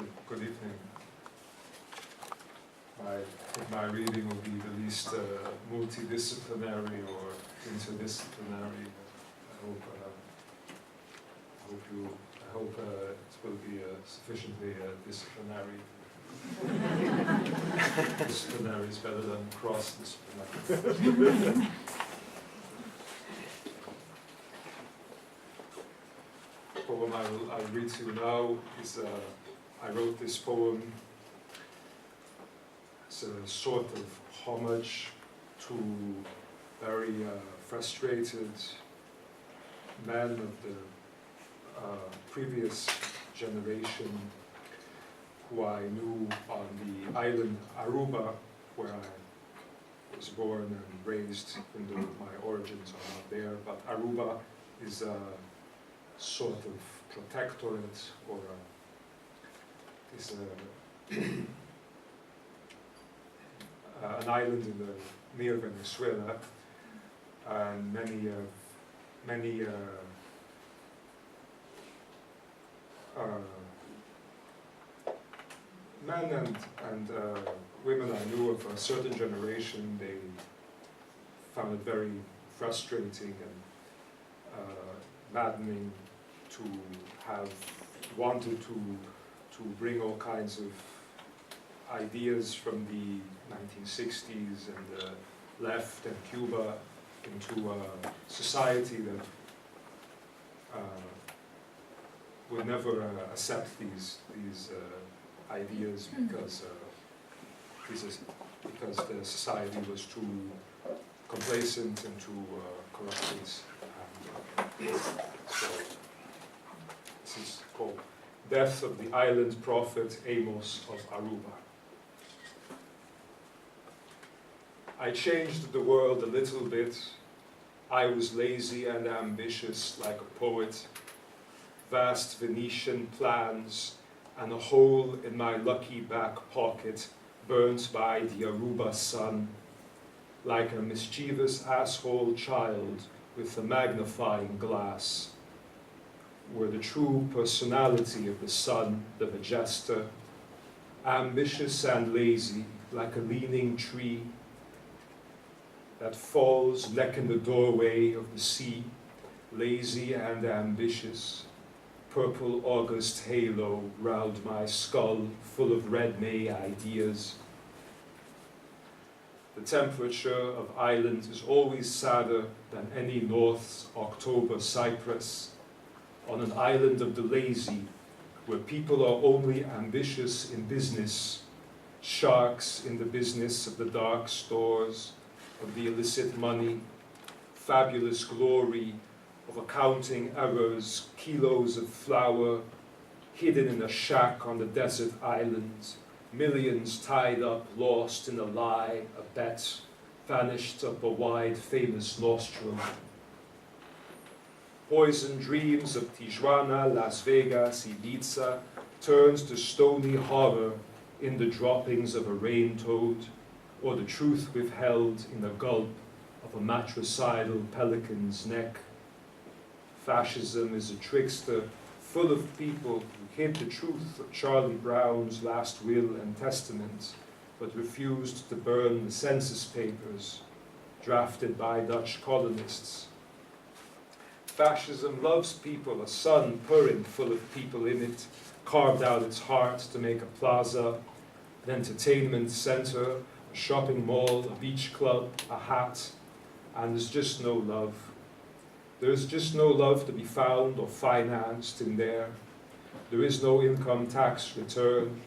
Good evening. I think my reading will be the least multidisciplinary or interdisciplinary. I hope it will be sufficiently disciplinary. Disciplinary is better than cross-disciplinary. The poem I'll read to you now is, I wrote this poem as a sort of homage to very frustrated men of the previous generation who I knew on the island Aruba, where I was born and raised, even though my origins are not there. But Aruba is a sort of protectorate, or is an island in near Venezuela, and many men and women I knew of a certain generation, they found it very frustrating and maddening to have wanted to bring all kinds of ideas from the 1960s and the left and Cuba into a society that would never accept these ideas because the society was too complacent and too corrupted. So this is called Death of the Island Prophet Amos of Aruba. I changed the world a little bit. I was lazy and ambitious like a poet. Vast Venetian plans and a hole in my lucky back pocket burnt by the Aruba sun, like a mischievous asshole child with a magnifying glass, were the true personality of the sun, the majester, ambitious and lazy, like a leaning tree that falls neck in the doorway of the sea, lazy and ambitious. Purple August halo round my skull, full of red May ideas. The temperature of island is always sadder than any North's October cypress. On an island of the lazy, where people are only ambitious in business, sharks in the business of the dark stores, of the illicit money, fabulous glory of accounting errors, kilos of flour hidden in a shack on the desert island, millions tied up, lost in a lie, a bet, vanished up a wide, famous nostrum. Poison dreams of Tijuana, Las Vegas, Ibiza turns to stony horror in the droppings of a rain toad, or the truth withheld in the gulp of a matricidal pelican's neck. Fascism is a trickster full of people who hid the truth of Charlie Brown's last will and testament, but refused to burn the census papers drafted by Dutch colonists. Fascism loves people, a sun purring full of people in it, carved out its heart to make a plaza, an entertainment center, a shopping mall, a beach club, a hat, and there's just no love. There's just no love to be found or financed in there. There is no income tax return.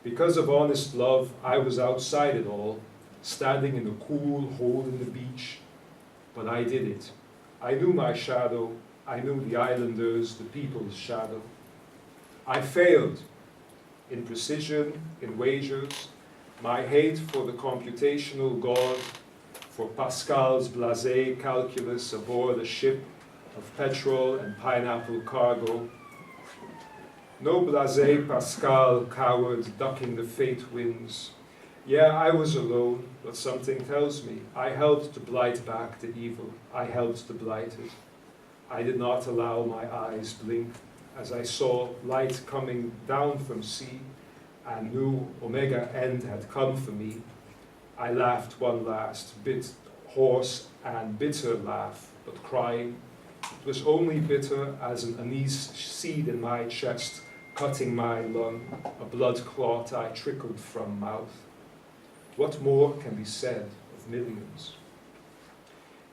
Because of honest love, I was outside it all, standing in the cool hole in the beach, but I did it. I knew my shadow. I knew the islanders, the people's shadow. I failed in precision, in wagers, my hate for the computational god, for Pascal's blasé calculus aboard a ship of petrol and pineapple cargo. No blasé Pascal coward ducking the fate winds. Yeah, I was alone, but something tells me I helped to blight back the evil. I helped to blight it. I did not allow my eyes blink as I saw light coming down from sea, and knew Omega end had come for me, I laughed one last bit hoarse and bitter laugh, but crying. It was only bitter as an anise seed in my chest, cutting my lung, a blood clot I trickled from mouth. What more can be said of millions?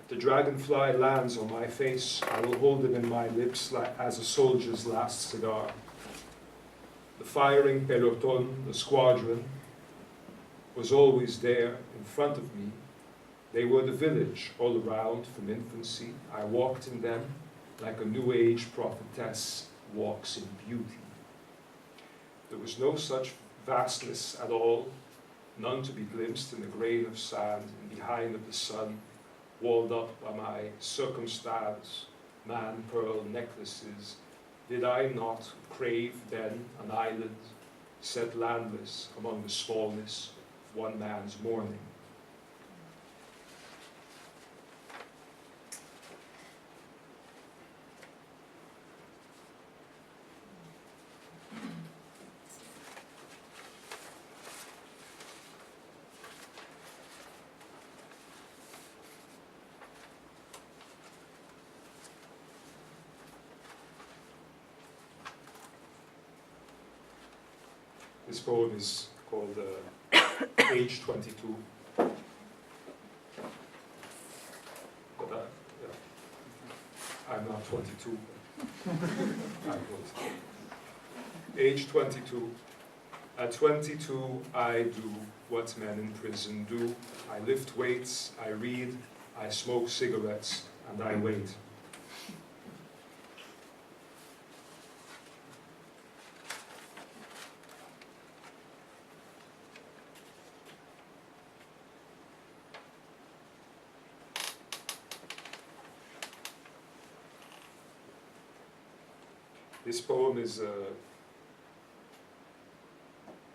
If the dragonfly lands on my face, I will hold it in my lips as a soldier's last cigar. The firing peloton, the squadron, was always there in front of me. They were the village all around from infancy. I walked in them like a New Age prophetess walks in beauty. There was no such vastness at all, none to be glimpsed in a grain of sand and behind of the sun, walled up by my circumstance, man-pearl necklaces. Did I not crave then an island, set landless among the smallness of one man's mourning? This poem is called Age 22. But I'm not 22. I was. Age 22. At 22, I do what men in prison do. I lift weights, I read, I smoke cigarettes, and I wait. This poem is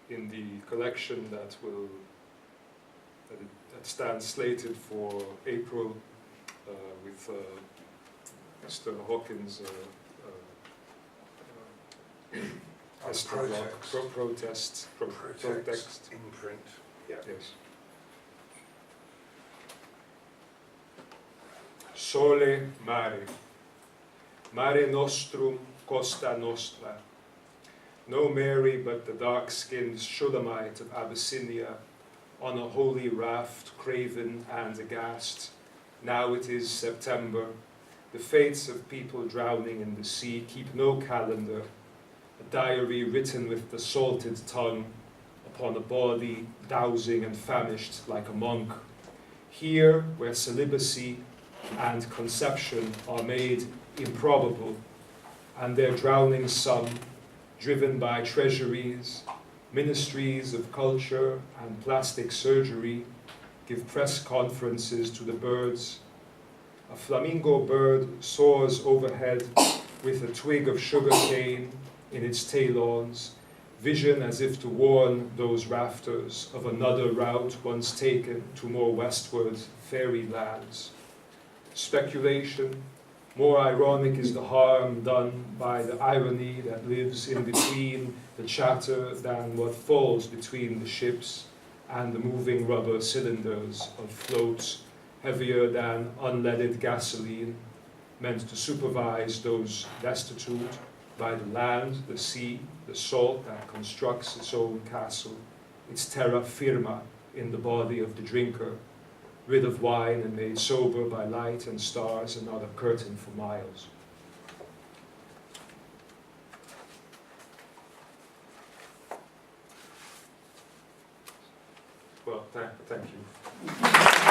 in the collection that stands slated for April with Mr. Hawkins' protest in print. Yeah. Yes. Sole mare, mare nostrum, Costa Nostra. No Mary but the dark-skinned Shulamite of Abyssinia, on a holy raft, craven and aghast. Now it is September. The fates of people drowning in the sea keep no calendar. A diary written with the salted tongue upon a body dowsing and famished like a monk. Here, where celibacy and conception are made improbable, and their drowning son, driven by treasuries, ministries of culture and plastic surgery, give press conferences to the birds. A flamingo bird soars overhead with a twig of sugar cane in its talons, vision as if to warn those rafters of another route once taken to more westward fairy lands. Speculation. More ironic is the harm done by the irony that lives in between the chatter than what falls between the ships and the moving rubber cylinders of floats heavier than unleaded gasoline, meant to supervise those destitute by the land, the sea, the salt that constructs its own castle, its terra firma in the body of the drinker, rid of wine and made sober by light and stars and not a curtain for miles. Well, thank you.